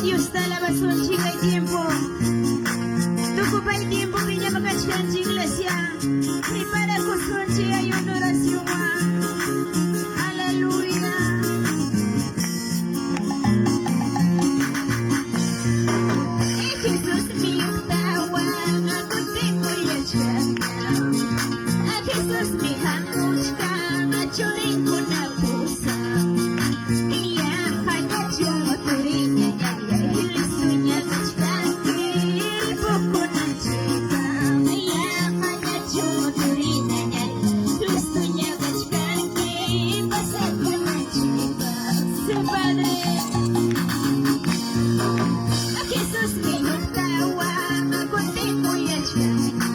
Dios da la razón, chica y tiempo. Tú ocupa el tiempo que ya me cachan en iglesia. Prepara corazón, chica y una oración. Aleluya. Jesús mi tawa, ako tengo ya chaka. Jesús mi hamuchka, achurin ko na pusa. Iya hanya cuma turinya ya ilisunya kachkaki, buku na chika. Iya hanya cuma turinya ya ilisunya kachkaki, pasaku na chika. Sepadre. Jesús mi tawa, ako tengo ya chaka.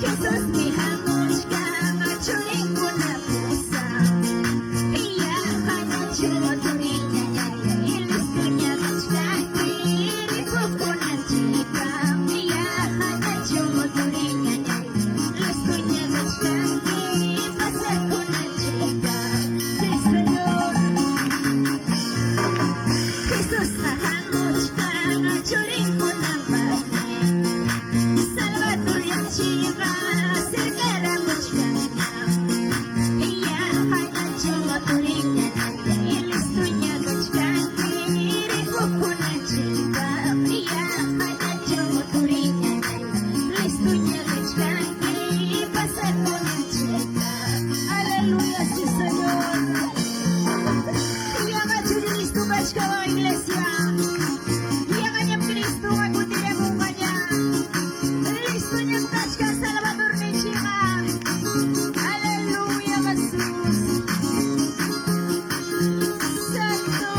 Jesús mi hamuchka, achurin ko na pusa. Iya hanya cuma turinya ya ilisunya kachkaki, buku na chika. Iya hanya cuma turinya ya ilisunya kachkaki, pasaku na chika. Sí, Señor. Jesús hamuchka, achurin ko na pati. Salvador yang chica, sergara muchka. Iya hanya cuma turinya ya ilisunya kachkaki, buku na chika. Iya hanya cuma turinya ya ilisunya kachkaki, pasaku na chika. Aleluya, sí, Señor. Yang aja Cristo kachkawa iglesia. Yang hanya Cristo aku tidak mukanya. Listonya kachka Salvador ni chica. Aleluya, Jesús. Santo.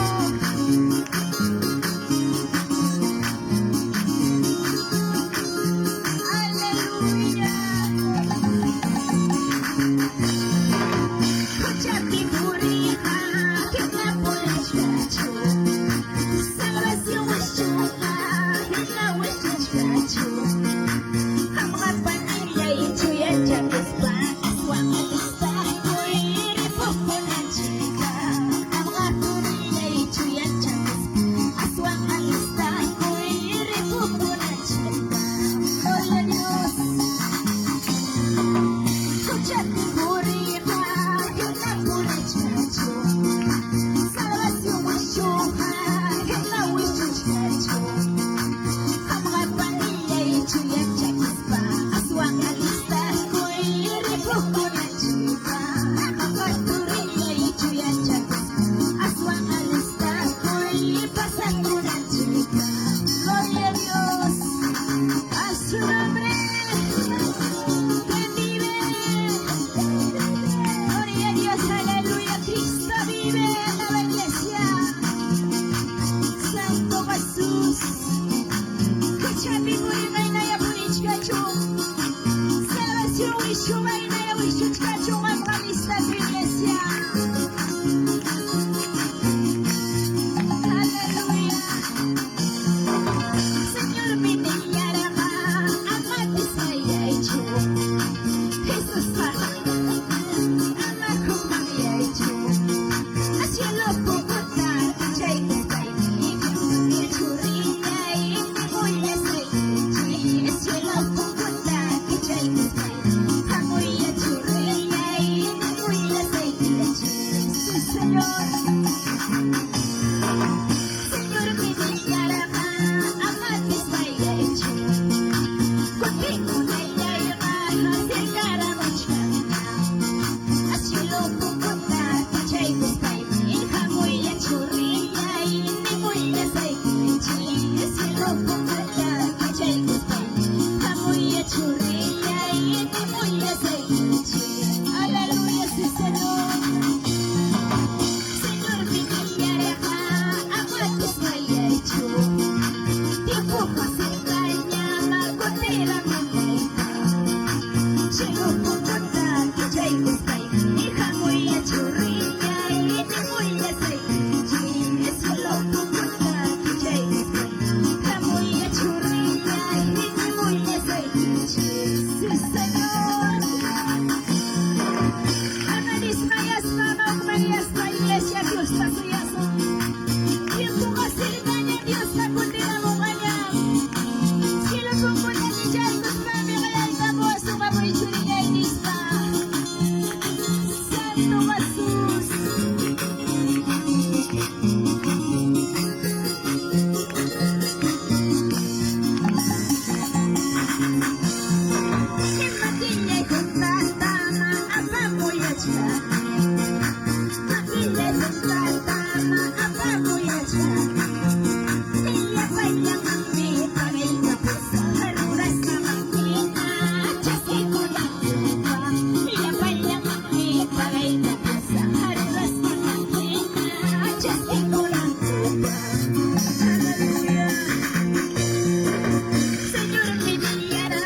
Aleluya. Kuchati puriha, kita boleh cacu. Salvación es chuka, kita boleh cacu. Mga panilya itu yang jagis panas, wangan istak kuiri buku na chika. Mga panilya itu yang jagis panas, wangan istak kuiri buku na chika. Gloria a Dios. Kuchati puriha, kita boleh cacu. Salvación es chuka, kita boleh cacu. Mga panilya itu yang jagis panas, wangan istak kuiri buku na chika. Mga panilya itu yang jagis panas, wangan istak kuiri pasaku na chika. Gloria a Dios. A su nombre. Que vive. Gloria a Dios, aleluya. Cristo vive en la iglesia. Santo Jesús. Kuchapi purina inaya purichkachu. Salvación wishuma inaya wishuchkachu. Mamgalista tu iglesia. Aleluya. Señor biniyarama, amati saya ichu. Jesus amaku maya ichu. Asielo pukuta, chay kutay ni kuri churiya ini muya seiji. Asielo pukuta, chay kutay hamuya churiya ini muya seiji. Sí, Señor. Señor biniyarama, amati saya ichu. Contigo na iyayama, sergara muchka. Asielo pukuta, chay kutay ni hamuya churiya ini muya seiji. Asielo pukuta, chay kutay hamuya churiya ini muya seiji. Aleluya, sí, Señor. Señor biniyarama, amati saya ichu. Tiempo pasengganya, makotera mamaita. Cielo pukuta, chay kutay ni hamuya churiya ini muya seiji. Cielo pukuta, chay kutay hamuya churiya ini muya seiji. Sí, Señor. Amanis mayas, mama, mayas, la iglesia, Dios está suyazo. Tiempo pasengganya, noches tengo la culpa. Aleluya. Señor, mi vida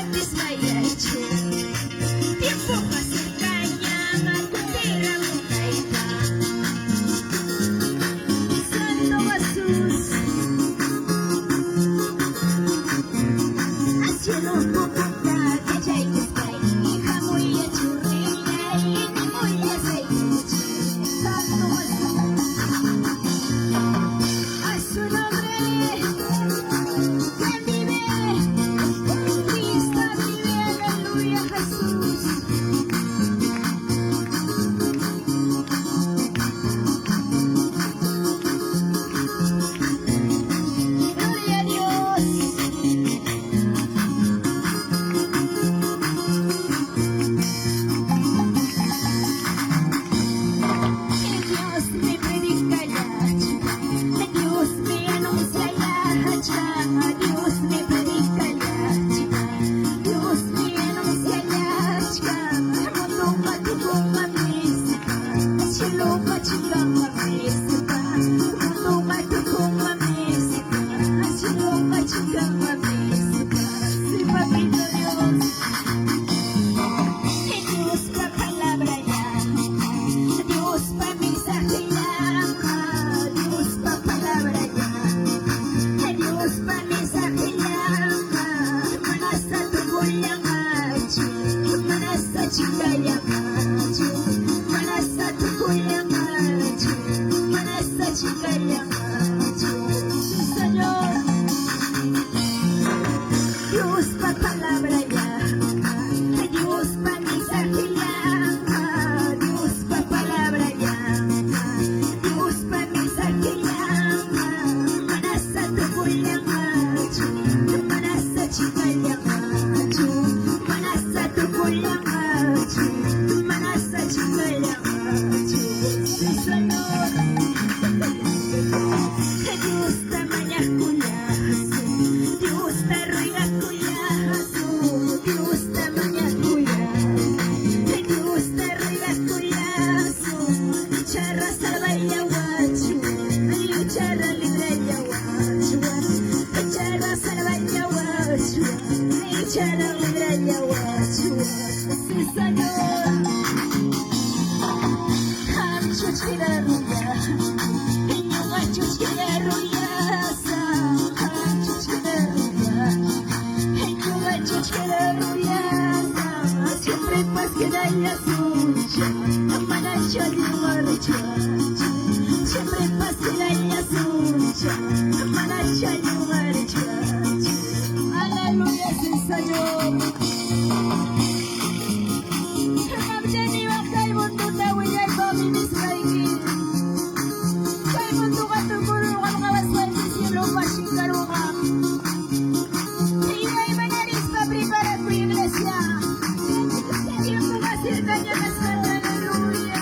antes me haya hecho. Tiempo pasa caña, tu tierra bonita. Santo Jesús. Cielo popunta que jai kispai hamoy churri ni moy sai santo a su nombre que vive Cristo vive aleluya Jesús gloria a Dios. Dios me predica la chica, Dios me anuncia la chica, Dios me predica la chica, Dios me anuncia la chica, mundo matuko mamesika, cielo machiga mamesika, mundo matuko mamesika, cielo machiga mamesika, si papito Dios, Dios la palabra ya. Dios pa' mensaje ya, Dios pa' palabra ya, Dios pa' mensaje ya, manasa tu goya macho, manasa chica ya macho, manasa tu goya macho, manasa chica ya macho, Señor, Dios pa' palabra ya, Dios pa' mensaje ya, Dios pa' palabra ya, Dios pa' mensaje ya, manasa tu goya macho, manasa chica ya macho, manasa tu goya macho, manasa chica ya macho, Señor, Dios ta maña cuyazo, Dios ta ruiga cuyazo, Dios ta maña cuyazo, Dios ta ruiga cuyazo, charra salva y aguacho, charra libre y aguacho, charra salva y aguacho, charra libre y aguacho, sí Señor, chuchquera ruya, ñuga chuchquera ruya, chuchquera ruya, ñuga chuchquera ruya, siempre paz que da la suya, manacha de marcha, siempre paz que da la suya, manacha de marcha, aleluya, sí Señor. Aleluya.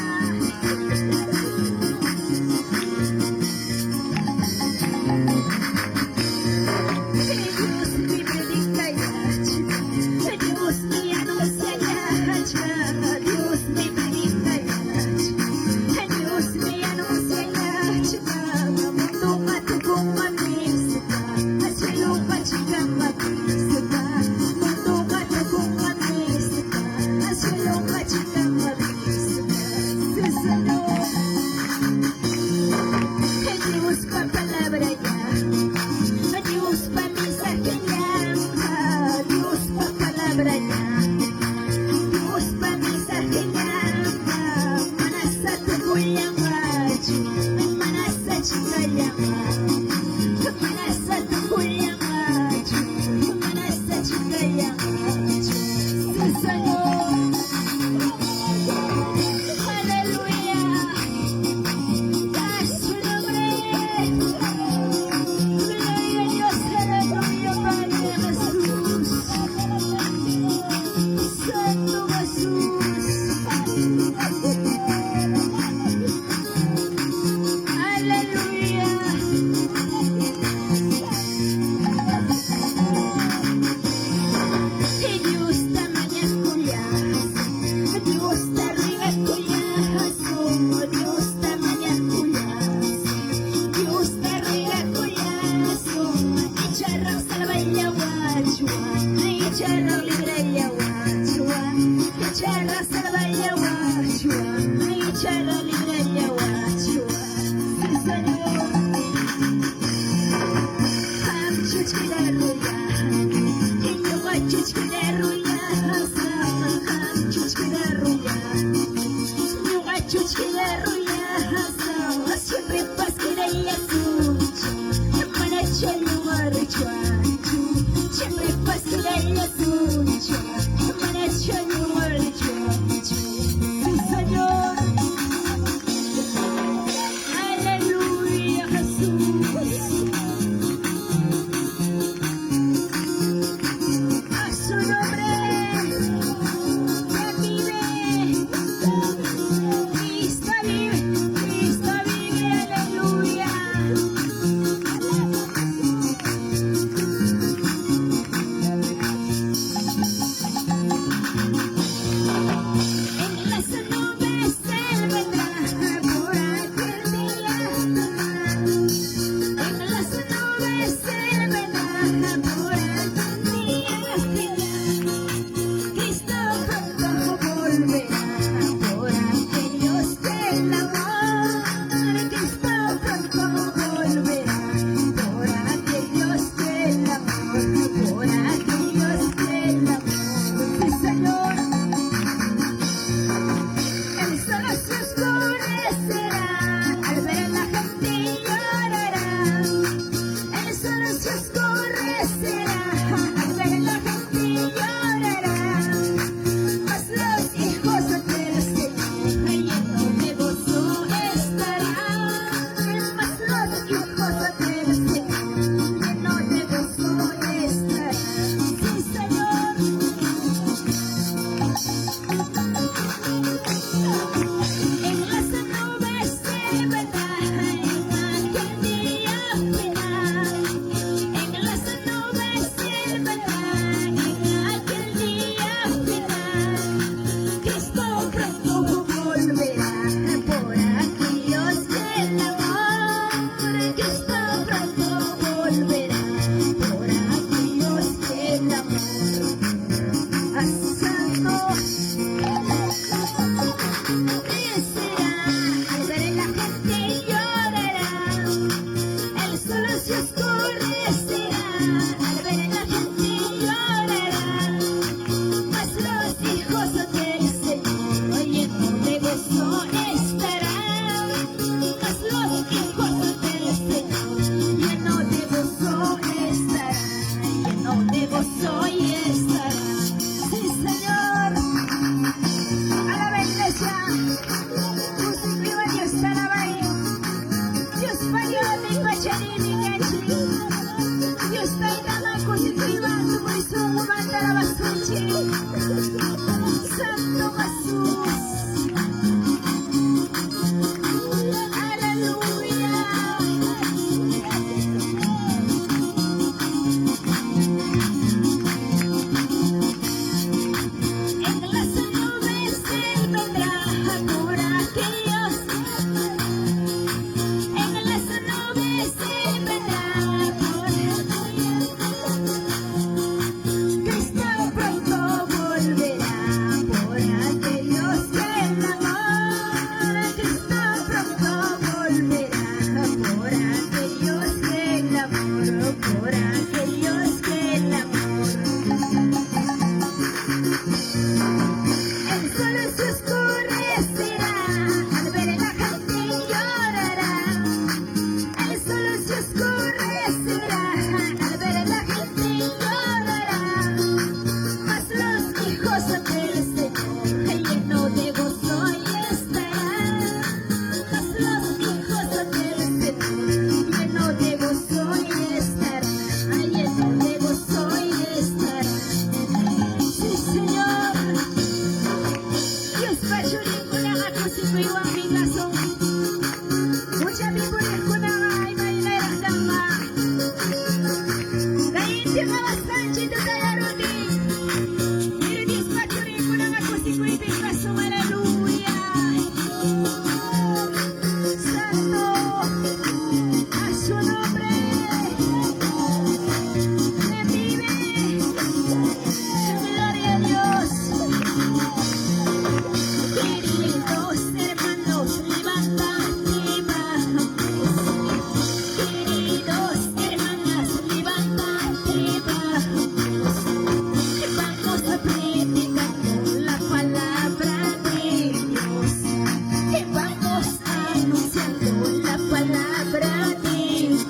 palabra de Dios,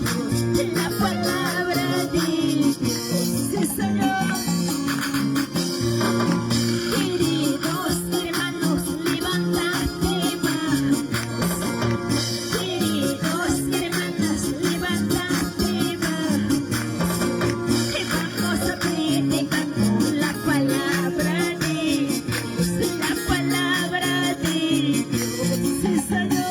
la palabra de Dios, sí Señor. Queridos hermanos, levántate, vamos. Queridos hermanas, levántate, vamos. Que vamos a predicar la palabra de Dios, la palabra de Dios, sí Señor.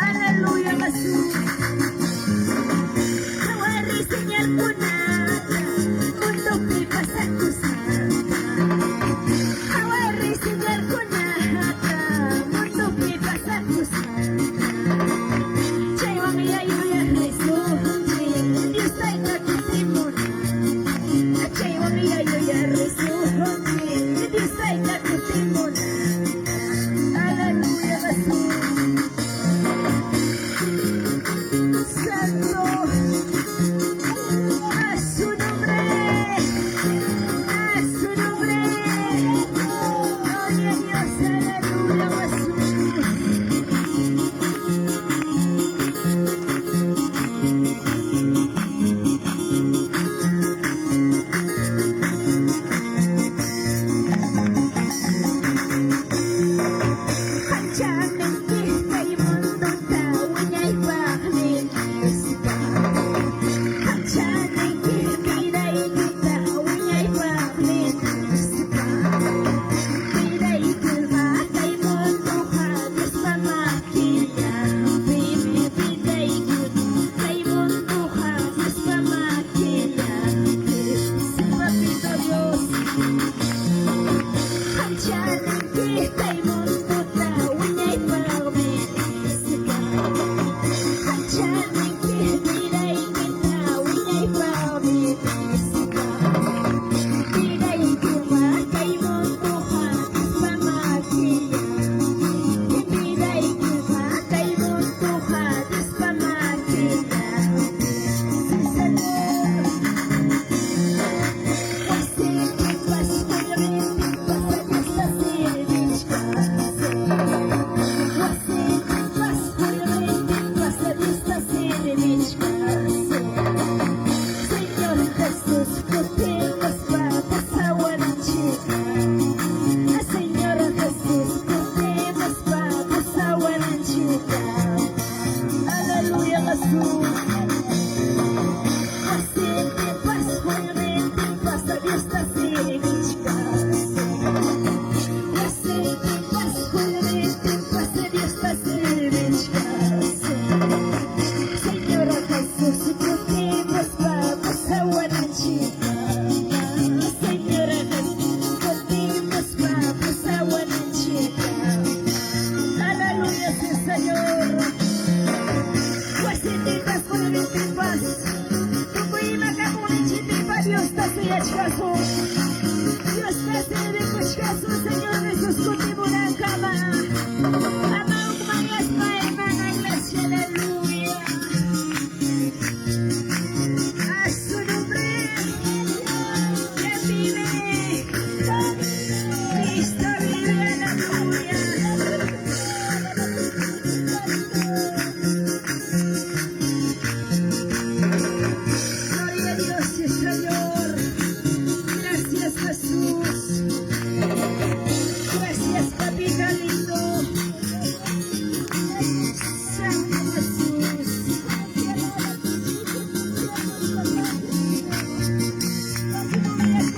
Aleluya, Jesús. Hawari sinyal ko na untuk dipasangku sana. Hawari sinyal ko na untuk dipasangku sana. Cewang yayo ya Jesús, Dios tayo kutimun. Cewang yayo ya Jesús, Dios tayo kutimun. Aleluya, Jesús. Santo. A su nombre,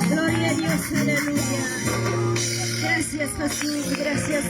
gloria a Dios, aleluya, Jesús, gracias